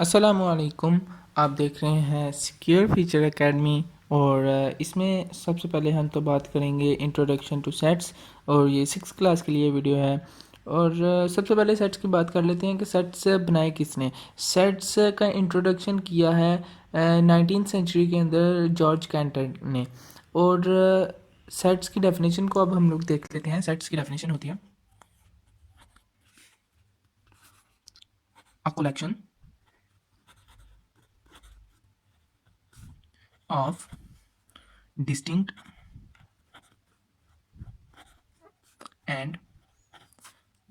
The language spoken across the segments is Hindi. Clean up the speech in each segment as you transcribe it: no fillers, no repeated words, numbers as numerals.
अस्सलामुअलैकुम। आप देख रहे हैं सिक्योर फीचर एकेडमी और इसमें सबसे पहले हम तो बात करेंगे इंट्रोडक्शन टू सेट्स और ये 6th क्लास के लिए वीडियो है। और सबसे पहले सेट्स की बात कर लेते हैं कि सेट्स बनाए किसने। सेट्स का इंट्रोडक्शन किया है 19th सेंचुरी के अंदर जॉर्ज कैंटर ने। और सेट्स की डेफिनेशन को अब हम लोग देख लेते हैं। सेट्स की डेफिनेशन होती है a collection of distinct and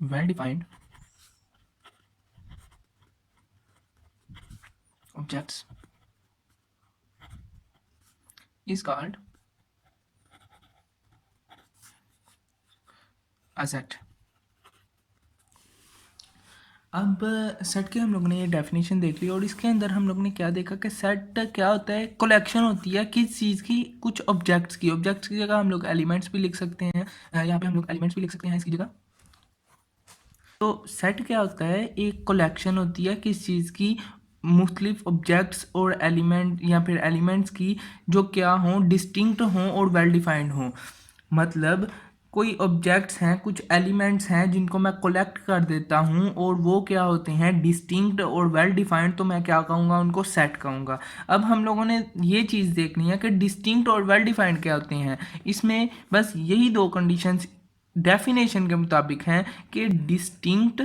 well-defined objects is called a set। अब सेट की हम लोगों ने ये डेफिनेशन देख ली और इसके अंदर हम लोग ने क्या देखा कि सेट क्या होता है। कलेक्शन होती है किस चीज़ की, कुछ ऑब्जेक्ट्स की। ऑब्जेक्ट्स की जगह हम लोग एलिमेंट्स भी लिख सकते हैं। यहाँ पे हम लोग एलिमेंट्स भी लिख सकते हैं इसकी जगह। तो सेट क्या होता है, एक कलेक्शन होती है किस चीज़ की, मुख्तलिफ ऑब्जेक्ट्स और एलिमेंट या फिर एलिमेंट्स की जो क्या हों, डिस्टिंक्ट हों और वेल डिफाइंड हों। मतलब कोई ऑब्जेक्ट्स हैं, कुछ एलिमेंट्स हैं जिनको मैं कलेक्ट कर देता हूं और वो क्या होते हैं, डिस्टिंक्ट और वेल डिफाइंड, तो मैं क्या कहूँगा, उनको सेट कहूँगा। अब हम लोगों ने ये चीज़ देखनी है कि डिस्टिंक्ट और वेल डिफाइंड क्या होते हैं। इसमें बस यही दो कंडीशंस डेफिनेशन के मुताबिक हैं कि डिस्टिंक्ट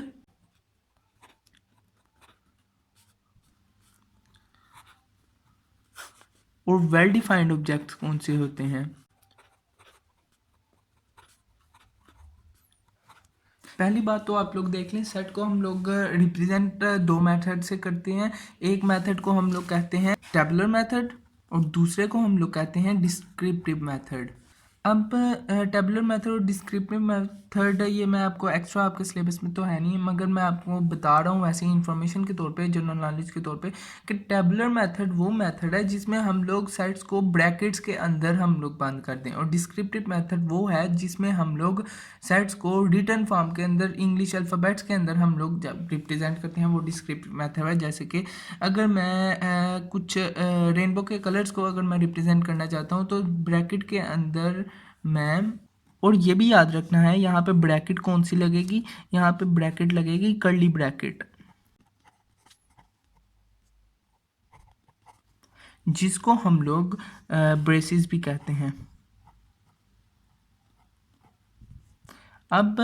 और वेल डिफाइंड ऑब्जेक्ट्स कौन से होते हैं। पहली बात तो आप लोग देख लें, सेट को हम लोग रिप्रेजेंट दो मेथड से करते हैं। एक मेथड को हम लोग कहते हैं टेबुलर मेथड और दूसरे को हम लोग कहते हैं डिस्क्रिप्टिव मेथड। अब टेबुलर मेथड और डिस्क्रिप्टिव मेथड ये मैं आपको एक्स्ट्रा, आपके सिलेबस में तो है नहीं, मगर मैं आपको बता रहा हूँ वैसे ही इन्फॉर्मेशन के तौर पे, जनरल नॉलेज के तौर पे, कि टेबुलर मेथड वो मेथड है जिसमें हम लोग सेट्स को ब्रैकेट्स के अंदर हम लोग बंद कर दें, और डिस्क्रिप्टिव मेथड वो है जिसमें हम लोग सेट्स को रिटन फॉर्म के अंदर, इंग्लिश अल्फ़ाबेट्स के अंदर हम लोग जब रिप्रेजेंट करते हैं, वो डिस्क्रिप्टिव मेथड है। जैसे कि अगर मैं कुछ रेनबो के कलर्स को अगर मैं रिप्रेजेंट करना चाहता हूँ तो ब्रैकेट के अंदर मैं, और ये भी याद रखना है यहाँ पे ब्रैकेट कौन सी लगेगी, यहाँ पे ब्रैकेट लगेगी कर्ली ब्रैकेट, जिसको हम लोग ब्रेसेस भी कहते हैं। अब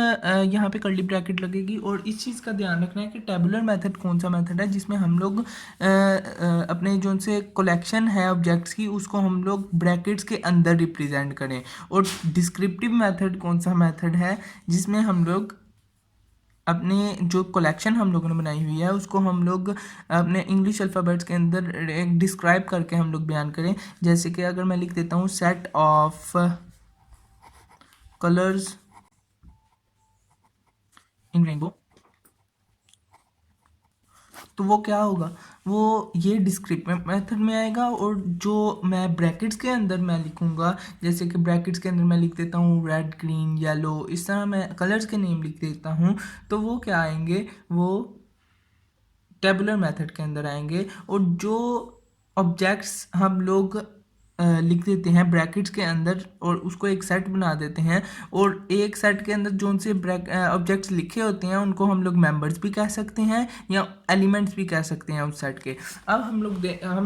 यहाँ पे कर्ली ब्रैकेट लगेगी, और इस चीज़ का ध्यान रखना है कि टेबुलर मेथड कौन सा मेथड है जिसमें हम लोग अपने जो से कलेक्शन है ऑब्जेक्ट्स की, उसको हम लोग ब्रैकेट्स के अंदर रिप्रेजेंट करें। और डिस्क्रिप्टिव मेथड कौन सा मेथड है जिसमें हम लोग अपने जो कलेक्शन हम लोगों ने बनाई हुई है उसको हम लोग अपने इंग्लिश अल्फ़ाबेट्स के अंदर एक डिस्क्राइब करके हम लोग बयान करें। जैसे कि अगर मैं लिख देता हूँ set of colours in rainbow, तो वो क्या होगा, वो ये डिस्क्रिप्टिव मेथड में आएगा। और जो मैं ब्रैकेट्स के अंदर मैं लिखूंगा, जैसे कि ब्रैकेट्स के अंदर मैं लिख देता हूँ रेड, ग्रीन, येलो, इस तरह मैं कलर्स के नेम लिख देता हूँ, तो वो क्या आएंगे, वो टेबुलर मेथड के अंदर आएंगे। और जो ऑब्जेक्ट्स हम लोग लिख देते हैं ब्रैकेट्स के अंदर और उसको एक सेट बना देते हैं, और एक सेट के अंदर जो उनसे ऑब्जेक्ट्स लिखे होते हैं उनको हम लोग मेंबर्स भी कह सकते हैं या एलिमेंट्स भी कह सकते हैं उस सेट के। अब हम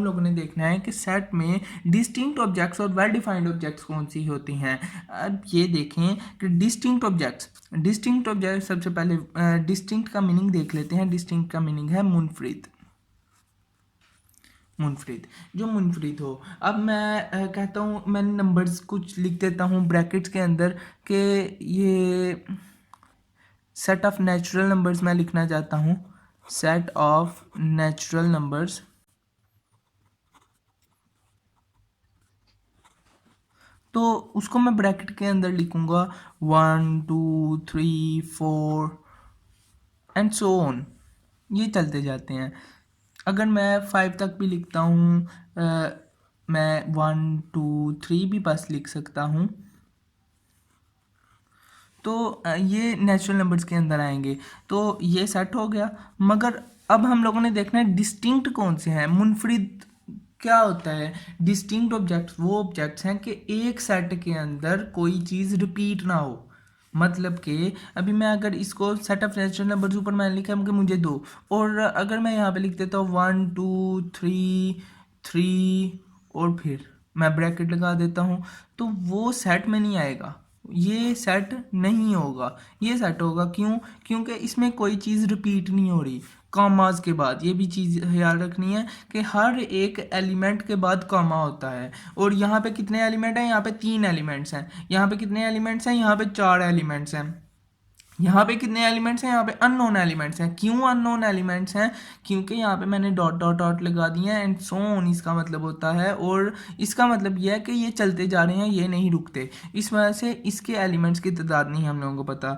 लोगों ने देखना है कि सेट में डिस्टिंक्ट ऑब्जेक्ट्स और वेल डिफाइंड ऑब्जेक्ट्स कौन सी होती हैं। अब ये देखें कि डिस्टिंक्ट ऑब्जेक्ट सबसे पहले डिस्टिंक्ट का मीनिंग देख लेते हैं। डिस्टिंक्ट का मीनिंग है मुनफरिद। मुनफरिद, जो मुनफरिद हो। अब मैं कहता हूँ, मैं नंबर्स कुछ लिख देता हूँ ब्रैकेट्स के अंदर कि ये सेट ऑफ नेचुरल नंबर्स मैं लिखना चाहता हूँ, सेट ऑफ नेचुरल नंबर्स। तो उसको मैं ब्रैकेट के अंदर लिखूंगा 1 2 3 4 एंड सो ऑन, ये चलते जाते हैं। अगर मैं 5 तक भी लिखता हूँ, मैं 1 2 3 भी बस लिख सकता हूँ, तो ये नेचुरल नंबर्स के अंदर आएंगे। तो ये सेट हो गया। मगर अब हम लोगों ने देखना है डिस्टिंक्ट कौन से हैं। मुनफरिद क्या होता है? डिस्टिंक्ट ऑब्जेक्ट्स वो ऑब्जेक्ट्स हैं कि एक सेट के अंदर कोई चीज़ रिपीट ना हो। मतलब कि अभी मैं अगर इसको सेट ऑफ नेचुरल नंबर्स ऊपर मैंने लिखा है कि मुझे दो, और अगर मैं यहाँ पे लिख देता हूँ 1 2 3 3 और फिर मैं ब्रैकेट लगा देता हूँ, तो वो सेट में नहीं आएगा, ये सेट नहीं होगा। ये सेट होगा क्यों? क्योंकि इसमें कोई चीज़ रिपीट नहीं हो रही। कॉमास के बाद ये भी चीज़ ख्याल रखनी है कि हर एक एलिमेंट के बाद कॉमा होता है। और यहाँ पे कितने एलिमेंट हैं? यहाँ पे 3 एलिमेंट्स हैं। यहाँ पे कितने एलिमेंट्स हैं? यहाँ पे 4 एलिमेंट्स हैं। यहाँ पे कितने एलिमेंट्स हैं? यहाँ पे अननोन एलिमेंट्स हैं। क्यों अननोन एलिमेंट्स हैं? क्योंकि यहाँ पे मैंने डॉट डॉट डॉट लगा दिए हैं एंड सो ऑन इसका मतलब होता है, और इसका मतलब यह है कि ये चलते जा रहे हैं, ये नहीं रुकते। इस वजह से इसके एलिमेंट्स की तादाद नहीं हम लोगों को पता।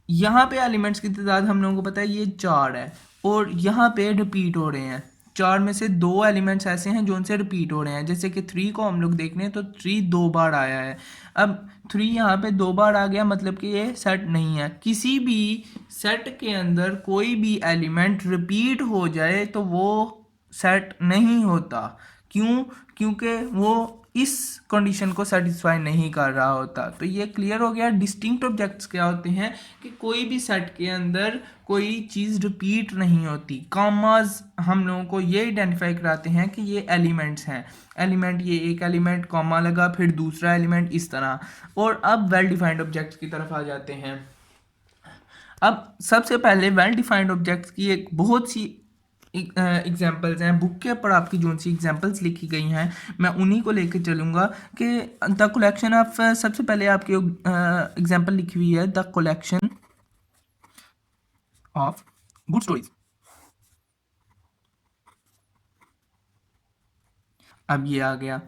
यहाँ पे एलिमेंट्स की तादाद हम लोगों को पता है ये 4 है, और यहाँ पे रिपीट हो रहे हैं। 4 में से 2 एलिमेंट्स ऐसे हैं जो उनसे रिपीट हो रहे हैं, जैसे कि 3 को हम लोग देख रहे हैं तो 3 2 बार आया है। अब 3 यहाँ पे 2 बार आ गया, मतलब कि ये सेट नहीं है। किसी भी सेट के अंदर कोई भी एलिमेंट रिपीट हो जाए तो वो सेट नहीं होता। क्यों? क्योंकि वो इस कंडीशन को सेटिस्फाई नहीं कर रहा होता। तो ये क्लियर हो गया। डिस्टिंक्ट ऑब्जेक्ट्स क्या होते हैं कि कोई भी सेट के अंदर कोई चीज़ रिपीट नहीं होती। कॉमास हम लोगों को ये आइडेंटिफाई कराते हैं कि ये एलिमेंट्स हैं। एलिमेंट, ये एक एलिमेंट कॉमा लगा, फिर दूसरा एलिमेंट, इस तरह। और अब वेल डिफाइंड ऑब्जेक्ट्स की तरफ आ जाते हैं। अब सबसे पहले वेल डिफाइंड ऑब्जेक्ट्स की एक बहुत सी एग्जाम्पल्स हैं। बुक के ऊपर आपकी जो सी एग्जाम्पल्स लिखी गई हैं मैं उन्हीं को लेकर चलूँगा कि द कलेक्शन ऑफ, सबसे पहले आपकी एग्जाम्पल लिखी हुई है the collection of good stories. अब ये आ गया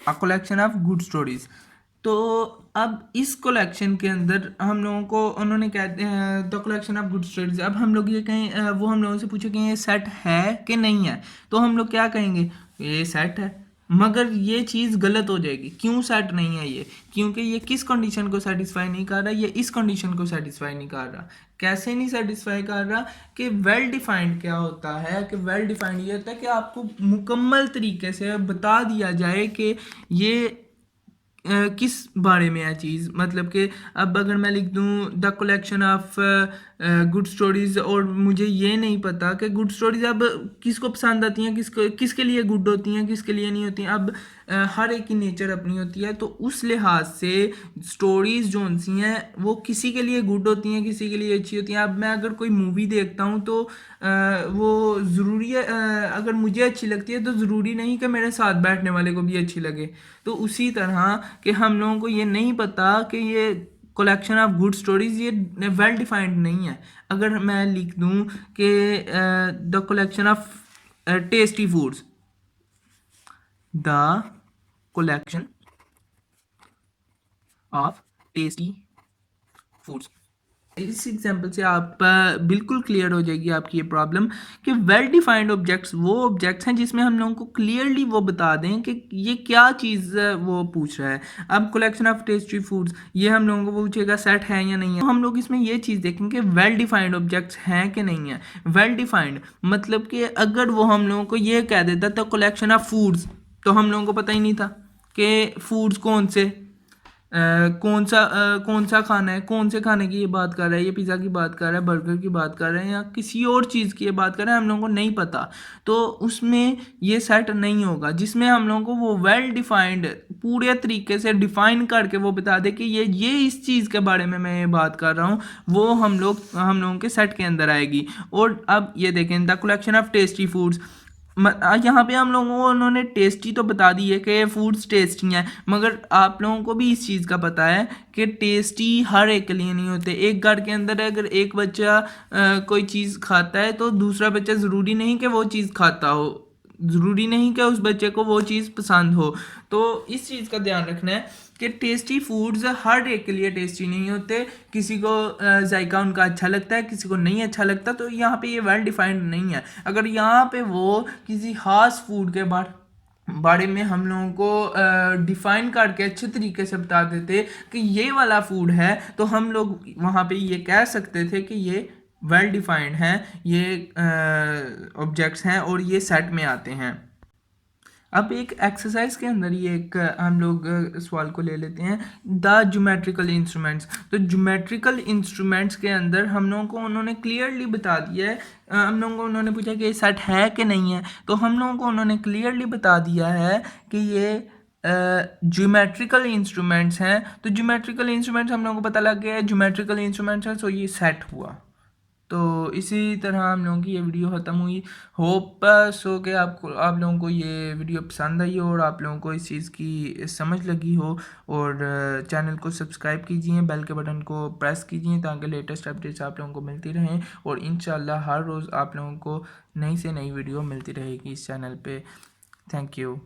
a collection of good stories. तो अब इस कलेक्शन के अंदर हम लोगों को उन्होंने कहते हैं the collection of good stories. अब हम लोग ये कहें, वो हम लोगों से पूछे कि ये सेट है कि नहीं है, तो हम लोग क्या कहेंगे? ये सेट है। मगर ये चीज़ गलत हो जाएगी। क्यों सेट नहीं है ये? क्योंकि ये किस कंडीशन को सेटिस्फाई नहीं कर रहा? ये इस कंडीशन को सेटिस्फाई नहीं कर रहा। कैसे नहीं सेटिस्फाई कर रहा? कि वेल डिफाइंड क्या होता है कि वेल डिफाइंड ये होता है कि आपको मुकम्मल तरीके से बता दिया जाए कि ये किस बारे में है चीज़। मतलब कि अब अगर मैं लिख दूँ the collection of good stories, और मुझे ये नहीं पता कि गुड स्टोरीज़ अब किसको पसंद आती हैं, किसको किसके लिए गुड होती हैं, किसके लिए नहीं होती हैं। अब हर एक की नेचर अपनी होती है, तो उस लिहाज से स्टोरीज़ जो सी हैं वो किसी के लिए गुड होती हैं, किसी के लिए अच्छी होती हैं। अब मैं अगर कोई मूवी देखता हूँ तो वो ज़रूरी है, अगर मुझे अच्छी लगती है तो ज़रूरी नहीं कि मेरे साथ बैठने वाले को भी अच्छी लगे। तो उसी तरह कि हम लोगों को ये नहीं पता कि ये कलेक्शन ऑफ गुड स्टोरीज ये वेल डिफाइंड नहीं है। अगर मैं लिख दूं कि the collection of tasty foods, the collection of tasty foods, इस एग्जाम्पल से आप बिल्कुल क्लियर हो जाएगी आपकी ये प्रॉब्लम कि वेल डिफाइंड ऑब्जेक्ट्स वो ऑब्जेक्ट्स हैं जिसमें हम लोगों को क्लियरली वो बता दें कि ये क्या चीज़ वो पूछ रहा है। अब कलेक्शन ऑफ टेस्टी फूड्स, ये हम लोगों को पूछेगा सेट है या नहीं है। तो हम लोग इसमें ये चीज़ देखेंगे वेल डिफाइंड ऑब्जेक्ट्स हैं कि नहीं है। वेल डिफाइंड मतलब कि अगर वो हम लोगों को ये कह देता तो कलेक्शन ऑफ फूड्स, तो हम लोगों को पता ही नहीं था कि फूड्स कौन से, कौन सा खाना है, कौन से खाने की ये बात कर रहा है, ये पिज़्ज़ा की बात कर रहा है, बर्गर की बात कर रहे हैं, या किसी और चीज़ की ये बात कर रहे हैं, हम लोगों को नहीं पता। तो उसमें ये सेट नहीं होगा। जिसमें हम लोगों को वो वेल डिफाइंड पूरे तरीके से डिफाइन करके वो बता दे कि ये इस चीज़ के बारे में मैं ये बात कर रहा हूँ, वो हम लोगों के सेट के अंदर आएगी। और अब ये देखें the collection of tasty foods, यहाँ पे हम लोगों को उन्होंने टेस्टी तो बता दी है कि फूड्स टेस्टी हैं, मगर आप लोगों को भी इस चीज़ का पता है कि टेस्टी हर एक के लिए नहीं होते। एक घर के अंदर अगर एक बच्चा कोई चीज़ खाता है तो दूसरा बच्चा ज़रूरी नहीं कि वो चीज़ खाता हो, ज़रूरी नहीं कि उस बच्चे को वो चीज़ पसंद हो। तो इस चीज़ का ध्यान रखना है कि टेस्टी फूड्स हर एक के लिए टेस्टी नहीं होते। किसी को जायका उनका अच्छा लगता है, किसी को नहीं अच्छा लगता, तो यहाँ पे ये वेल डिफाइंड नहीं है। अगर यहाँ पे वो किसी खास फूड के बारे में हम लोगों को डिफाइन करके अच्छे तरीके से बता देते कि ये वाला फूड है, तो हम लोग वहाँ पे ये कह सकते थे कि ये वेल डिफाइंड हैं, ये ऑब्जेक्ट्स हैं और ये सेट में आते हैं। अब एक एक्सरसाइज के अंदर ये एक हम लोग सवाल को ले लेते हैं, द ज्योमेट्रिकल इंस्ट्रूमेंट्स। तो ज्योमेट्रिकल इंस्ट्रूमेंट्स के अंदर हम लोगों को उन्होंने क्लियरली बता दिया है, हम लोगों को उन्होंने पूछा कि ये सेट है कि नहीं है, तो हम लोगों को उन्होंने क्लियरली बता दिया है कि ये ज्योमेट्रिकल इंस्ट्रूमेंट्स हैं। तो ज्योमेट्रिकल इंस्ट्रूमेंट्स हम लोगों को पता लग गया है ज्योमेट्रिकल इंस्ट्रूमेंट्स हैं, सो ये सेट हुआ। तो इसी तरह हम लोगों की ये वीडियो ख़त्म हुई। होप सो कि आप लोगों को ये वीडियो पसंद आई हो और आप लोगों को इस चीज़ की समझ लगी हो। और चैनल को सब्सक्राइब कीजिए, बेल के बटन को प्रेस कीजिए ताकि लेटेस्ट अपडेट्स आप लोगों को मिलती रहें। और इंशाल्लाह हर रोज़ आप लोगों को नई से नई वीडियो मिलती रहेगी इस चैनल पे। Thank you.